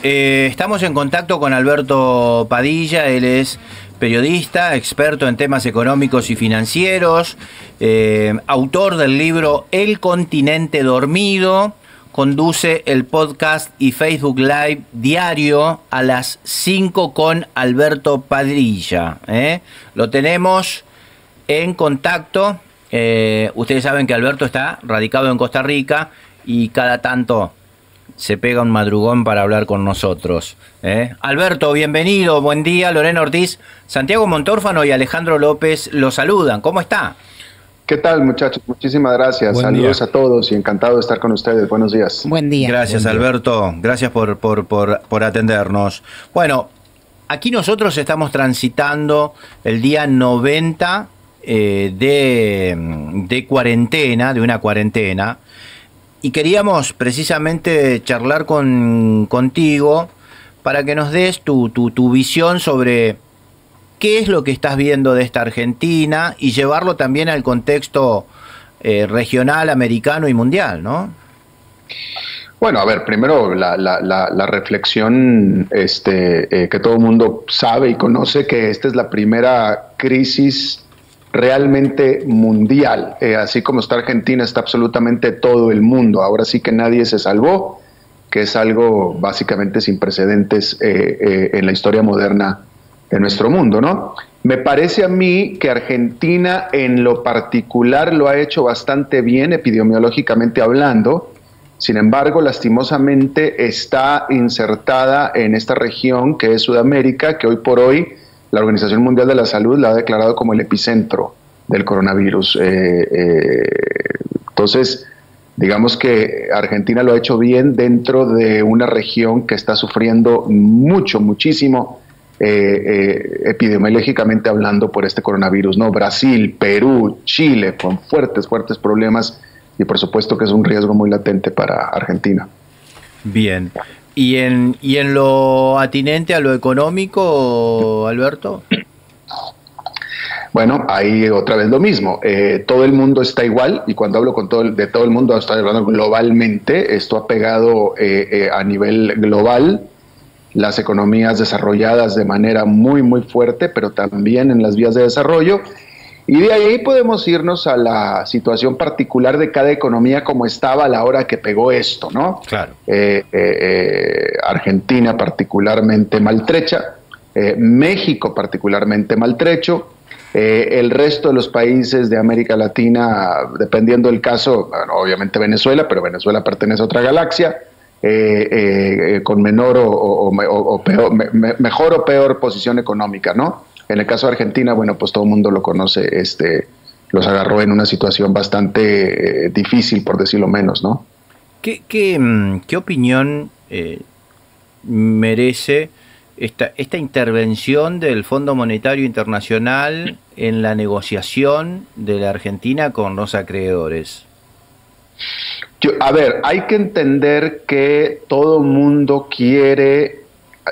Estamos en contacto con Alberto Padilla. Él es periodista, experto en temas económicos y financieros, autor del libro El Continente Dormido, conduce el podcast y Facebook Live diario a las 5 con Alberto Padilla. Lo tenemos en contacto. Ustedes saben que Alberto está radicado en Costa Rica y cada tanto se pega un madrugón para hablar con nosotros. Alberto, bienvenido, buen día. Lorena Ortiz, Santiago Montórfano y Alejandro López lo saludan. ¿Cómo está? ¿Qué tal, muchachos? Muchísimas gracias. Buen Saludos día a todos y encantado de estar con ustedes. Buenos días. Buen día. Gracias, Buen día. Alberto. Gracias por atendernos. Bueno, aquí nosotros estamos transitando el día 90 de cuarentena, de una cuarentena. Y queríamos precisamente charlar contigo para que nos des tu visión sobre qué es lo que estás viendo de esta Argentina y llevarlo también al contexto regional, americano y mundial, ¿no? Bueno, a ver, primero la reflexión que todo el mundo sabe y conoce, que esta es la primera crisis realmente mundial. Así como está Argentina, está absolutamente todo el mundo. Ahora sí que nadie se salvó, que es algo básicamente sin precedentes en la historia moderna de nuestro mundo, ¿no? Me parece a mí que Argentina en lo particular lo ha hecho bastante bien epidemiológicamente hablando. Sin embargo, lastimosamente está insertada en esta región que es Sudamérica, que hoy por hoy la Organización Mundial de la Salud la ha declarado como el epicentro del coronavirus. Entonces, digamos que Argentina lo ha hecho bien dentro de una región que está sufriendo muchísimo epidemiológicamente hablando por este coronavirus, ¿no? Brasil, Perú, Chile, con fuertes problemas, y por supuesto que es un riesgo muy latente para Argentina. Bien. ¿Y en lo atinente a lo económico, Alberto? Bueno, ahí otra vez lo mismo. Todo el mundo está igual, y cuando hablo de todo el mundo, estoy hablando globalmente. Esto ha pegado a nivel global las economías desarrolladas de manera muy fuerte, pero también en las vías de desarrollo. Y de ahí podemos irnos a la situación particular de cada economía como estaba a la hora que pegó esto, ¿no? Claro. Argentina particularmente maltrecha, México particularmente maltrecho, el resto de los países de América Latina, dependiendo del caso, bueno, obviamente Venezuela, pero Venezuela pertenece a otra galaxia, con menor o peor, mejor o peor posición económica, ¿no? En el caso de Argentina, bueno, pues todo el mundo lo conoce, los agarró en una situación bastante difícil, por decirlo menos, ¿no? ¿Qué opinión merece esta intervención del Fondo Monetario Internacional en la negociación de la Argentina con los acreedores? A ver, hay que entender que todo mundo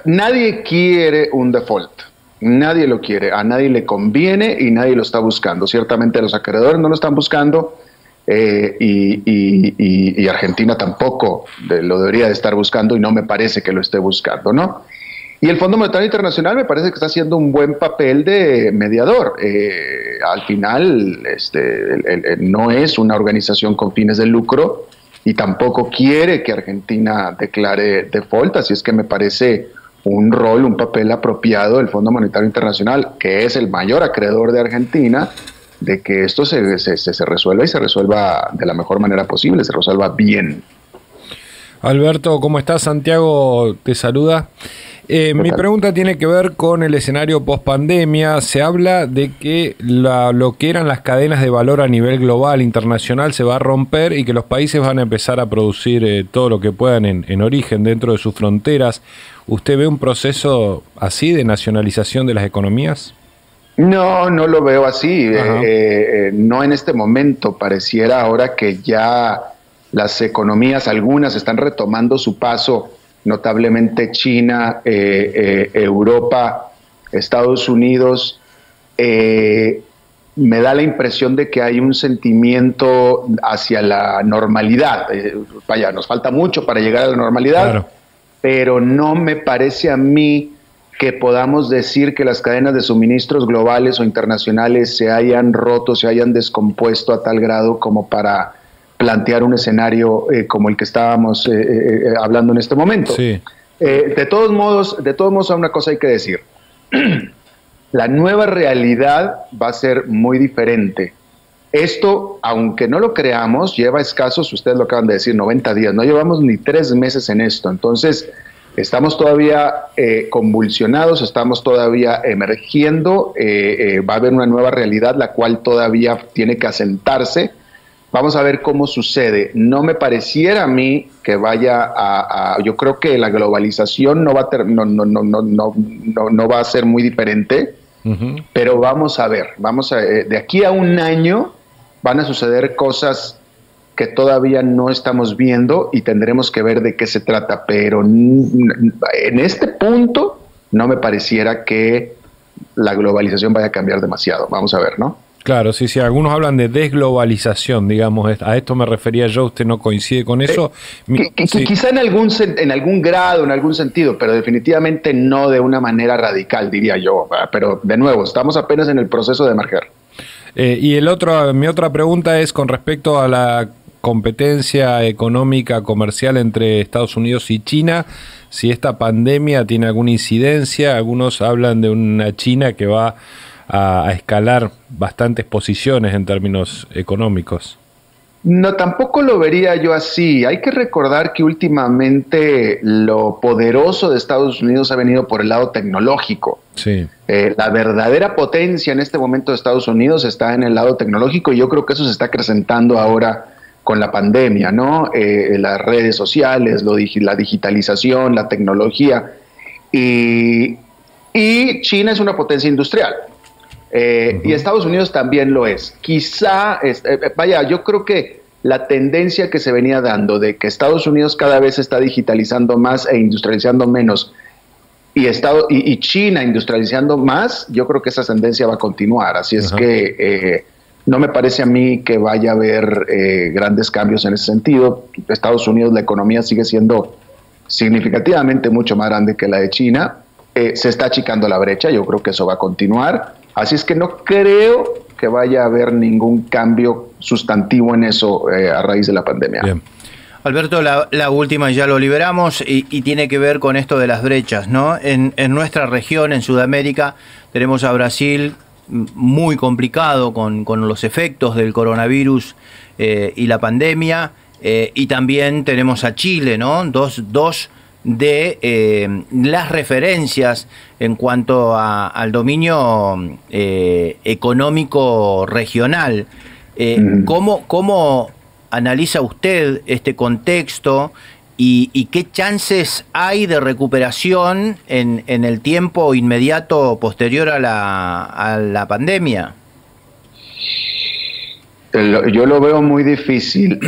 nadie quiere un default. Nadie lo quiere, a nadie le conviene y nadie lo está buscando. Ciertamente los acreedores no lo están buscando, y Argentina tampoco lo debería de estar buscando, y no me parece que lo esté buscando, ¿no? Y el Fondo Monetario Internacional me parece que está haciendo un buen papel de mediador. Al final, no es una organización con fines de lucro y tampoco quiere que Argentina declare default, así es que me parece un papel apropiado del Fondo Monetario Internacional, que es el mayor acreedor de Argentina, de que esto se resuelva, y se resuelva de la mejor manera posible, se resuelva bien. Alberto, ¿cómo estás? Santiago te saluda. Mi pregunta tiene que ver con el escenario post-pandemia. Se habla de que lo que eran las cadenas de valor a nivel global, internacional, se va a romper y que los países van a empezar a producir todo lo que puedan en origen dentro de sus fronteras. ¿Usted ve un proceso así de nacionalización de las economías? No lo veo así. No en este momento. Pareciera ahora que ya las economías, algunas están retomando su paso, notablemente China, Europa, Estados Unidos. Me da la impresión de que hay un sentimiento hacia la normalidad. Vaya, nos falta mucho para llegar a la normalidad. Claro. pero no me parece a mí que podamos decir que las cadenas de suministros globales o internacionales se hayan roto, se hayan descompuesto a tal grado como para plantear un escenario como el que estábamos hablando en este momento. Sí. De todos modos, una cosa hay que decir. La nueva realidad va a ser muy diferente. Esto, aunque no lo creamos, lleva escasos, ustedes lo acaban de decir, 90 días. No llevamos ni 3 meses en esto. Entonces, estamos todavía convulsionados, estamos todavía emergiendo. Va a haber una nueva realidad, la cual todavía tiene que asentarse. Vamos a ver cómo sucede. No me pareciera a mí que vaya yo creo que la globalización no va a ser muy diferente, pero vamos a ver. De aquí a un año van a suceder cosas que todavía no estamos viendo y tendremos que ver de qué se trata. Pero en este punto no me pareciera que la globalización vaya a cambiar demasiado. Vamos a ver, ¿no? Claro, sí, sí. Algunos hablan de desglobalización, digamos. A esto me refería yo. ¿Usted no coincide con eso? Sí. Quizá en algún grado, en algún sentido, pero definitivamente no de una manera radical, diría yo. Pero, de nuevo, estamos apenas en el proceso de emerger. Mi otra pregunta es con respecto a la competencia económica, comercial entre Estados Unidos y China. Si esta pandemia tiene alguna incidencia. Algunos hablan de una China que va a escalar bastantes posiciones en términos económicos. No, tampoco lo vería yo así. Hay que recordar que últimamente lo poderoso de Estados Unidos ha venido por el lado tecnológico. Sí. La verdadera potencia en este momento de Estados Unidos está en el lado tecnológico y yo creo que eso se está acrecentando ahora con la pandemia, ¿no? Las redes sociales, la digitalización, la tecnología. Y China es una potencia industrial. Y Estados Unidos también lo es. Quizá, yo creo que la tendencia que se venía dando de que Estados Unidos cada vez está digitalizando más e industrializando menos y China industrializando más, yo creo que esa tendencia va a continuar. Así es que no me parece a mí que vaya a haber grandes cambios en ese sentido. Estados Unidos, la economía sigue siendo significativamente mucho más grande que la de China. Se está achicando la brecha, yo creo que eso va a continuar. Así es que no creo que vaya a haber ningún cambio sustantivo en eso a raíz de la pandemia. Bien. Alberto, la última ya lo liberamos y tiene que ver con esto de las brechas, ¿no? En nuestra región, en Sudamérica, tenemos a Brasil muy complicado con los efectos del coronavirus y la pandemia, y también tenemos a Chile, ¿no? Dos de las referencias en cuanto al dominio económico regional. ¿Cómo analiza usted este contexto y qué chances hay de recuperación en el tiempo inmediato posterior a la pandemia? Yo lo veo muy difícil.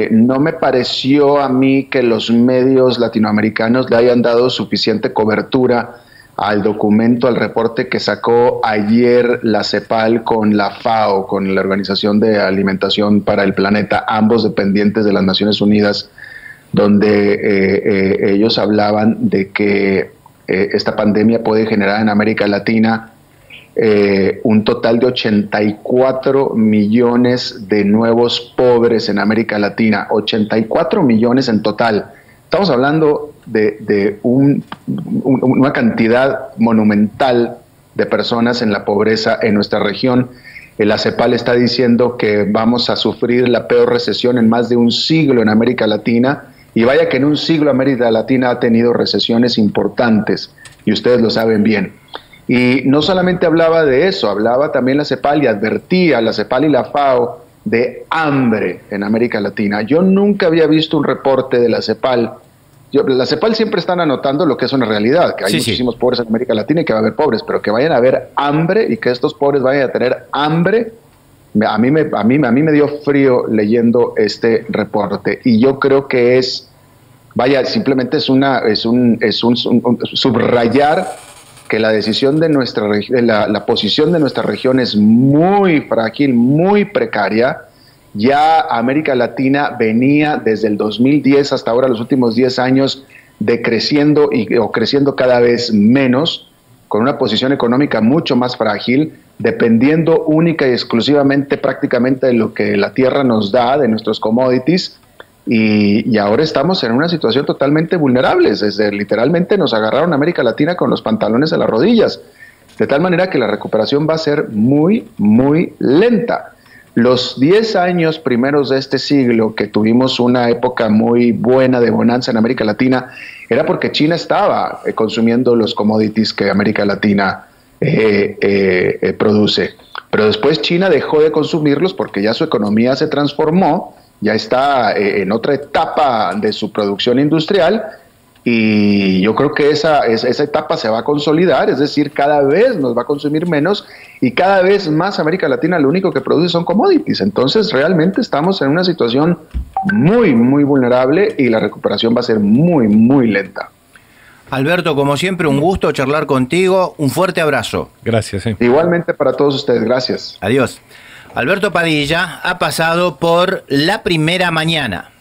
No me pareció a mí que los medios latinoamericanos le hayan dado suficiente cobertura al documento, al reporte que sacó ayer la CEPAL con la FAO, con la Organización de Alimentación para el Planeta, ambos dependientes de las Naciones Unidas, donde ellos hablaban de que esta pandemia puede generar en América Latina un total de 84 millones de nuevos pobres en América Latina, 84 millones en total. Estamos hablando de una cantidad monumental de personas en la pobreza en nuestra región. La CEPAL está diciendo que vamos a sufrir la peor recesión en más de un siglo en América Latina, y vaya que en un siglo América Latina ha tenido recesiones importantes, y ustedes lo saben bien. Y no solamente hablaba de eso, hablaba también la CEPAL y advertía la CEPAL y la FAO de hambre en América Latina. Yo nunca había visto un reporte de la CEPAL. La CEPAL siempre están anotando lo que es una realidad, que hay muchísimos pobres en América Latina y que va a haber pobres, pero que vayan a haber hambre y que estos pobres vayan a tener hambre. A mí me dio frío leyendo este reporte, y yo creo que simplemente es un subrayar que la decisión de la posición de nuestra región es muy frágil, muy precaria. Ya América Latina venía desde el 2010 hasta ahora, los últimos 10 años, decreciendo o creciendo cada vez menos, con una posición económica mucho más frágil, dependiendo única y exclusivamente prácticamente de lo que la tierra nos da, de nuestros commodities, y ahora estamos en una situación totalmente vulnerable. Literalmente nos agarraron a América Latina con los pantalones a las rodillas, de tal manera que la recuperación va a ser muy, muy lenta. Los 10 años primeros de este siglo, que tuvimos una época muy buena de bonanza en América Latina, era porque China estaba consumiendo los commodities que América Latina produce. Pero después China dejó de consumirlos porque ya su economía se transformó, ya está en otra etapa de su producción industrial, y yo creo que esa etapa se va a consolidar, es decir, cada vez nos va a consumir menos y cada vez más América Latina lo único que produce son commodities. Entonces realmente estamos en una situación muy, muy vulnerable y la recuperación va a ser muy, muy lenta. Alberto, como siempre, un gusto charlar contigo. Un fuerte abrazo. Gracias. Igualmente para todos ustedes, gracias. Adiós. Alberto Padilla ha pasado por La Primera Mañana.